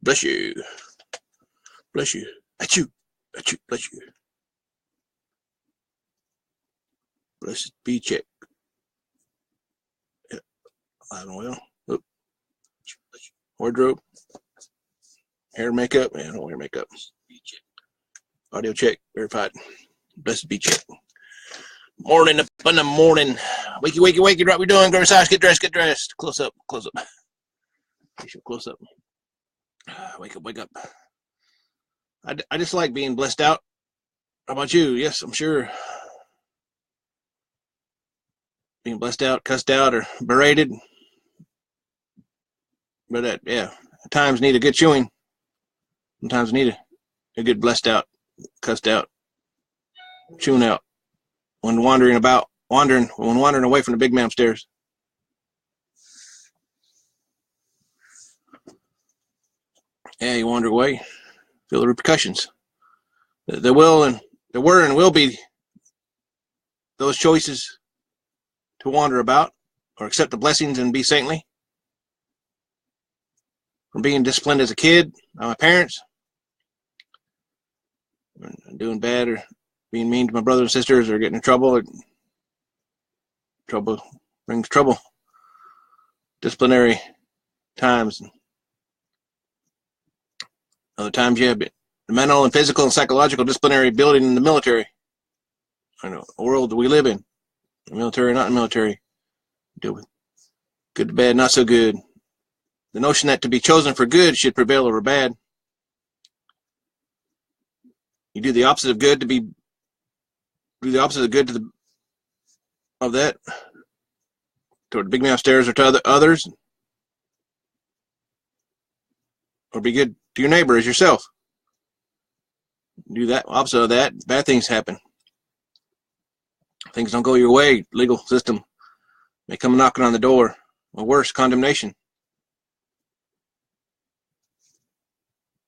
Bless you. Bless you. Achoo. Achoo. Bless you. Blessed be check. Yeah. I don't know. Oop. Wardrobe. Hair makeup. Yeah, I don't wear makeup. Audio check. Verified. Blessed be check. Morning up in the morning. Wakey, wakey, wakey. What we doing? Go to get dressed, get dressed. Close up, close up. Close up. Wake up, wake up. I just like being blessed out. How about you? Yes, I'm sure. Being blessed out, cussed out, or berated. But yeah, at times need a good chewing. Sometimes need a good blessed out, cussed out, chewing out. When wandering away from the big man upstairs. Yeah, you wander away, feel the repercussions. There were and will be those choices to wander about or accept the blessings and be saintly. From being disciplined as a kid by my parents, doing bad or being mean to my brothers and sisters or getting in trouble. Trouble brings trouble. Disciplinary times. Other times, yeah, but the mental and physical and psychological disciplinary building in the military. I know the world that we live in. The military, not the military. Deal with good to bad, not so good. The notion that to be chosen for good should prevail over bad. You do the opposite of good to be. Do the opposite of good of that toward the big man upstairs or to others, or be good to your neighbor as yourself. Do that opposite of that, bad things happen. Things don't go your way. Legal system may come knocking on the door, or worse, condemnation.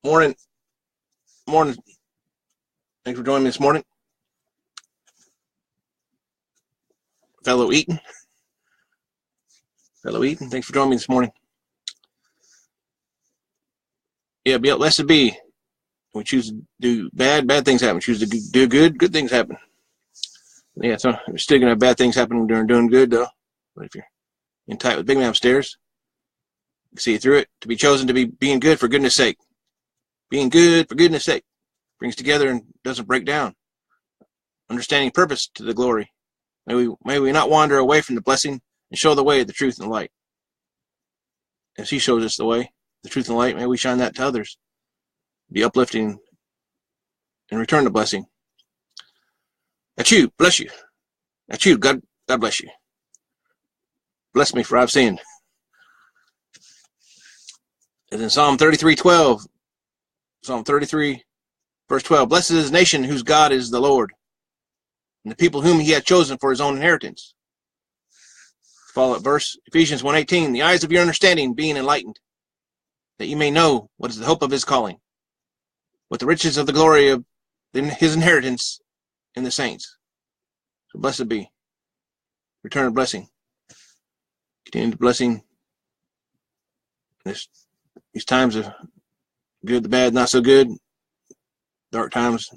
Morning. Thanks for joining me this morning. Fellow Eaton, thanks for joining me this morning. Yeah, blessed be. We choose to do bad things happen. Choose to do good things happen. Yeah, so we're still gonna have bad things happen when you're doing good though. But if you're in tight with big man upstairs, you can see through it. To be chosen to be being good for goodness sake. Being good for goodness sake brings together and doesn't break down. Understanding purpose to the glory. May we not wander away from the blessing and show the way, the truth, and the light. As he shows us the way, the truth, and the light, may we shine that to others. Be uplifting and return the blessing. That's you. Bless you. That's you. God bless you. Bless me for I've sinned. And in Psalm 33:12, Psalm 33, verse 12, blessed is the nation whose God is the Lord, and the people whom he hath chosen for his own inheritance. Follow-up verse, Ephesians 1:18, the eyes of your understanding being enlightened, that you may know what is the hope of his calling, what the riches of the glory of his inheritance in the saints. So blessed be. Return of blessing. Continue the blessing. These times of good, the bad, not so good, dark times,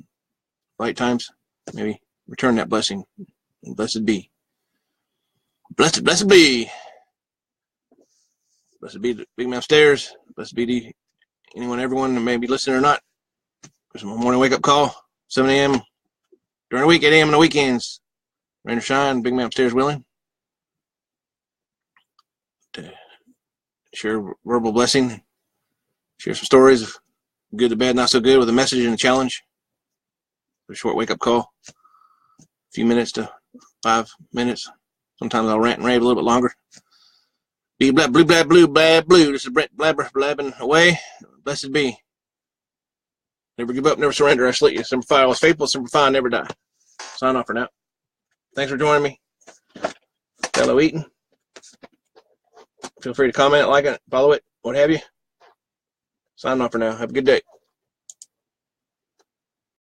light times, maybe return that blessing. And blessed be. Blessed be. Blessed be the big man upstairs. Blessed be to anyone, everyone that may be listening or not. There's my morning wake up call, 7 a.m. during the week, 8 a.m. on the weekends. Rain or shine, big man upstairs willing. To share verbal blessing. Share some stories of good, the bad, not so good with a message and a challenge. A short wake up call. A few minutes to 5 minutes. Sometimes I'll rant and rave a little bit longer. Be blab, blue, blab, blue, blab, blue. This is Brent Blabber, blabbing away. Blessed be. Never give up, never surrender. I salute you. Semper Fi, always faithful. Semper Fi, never die. Sign off for now. Thanks for joining me. Fellow Eaton. Feel free to comment, like it, follow it, what have you. Sign off for now. Have a good day.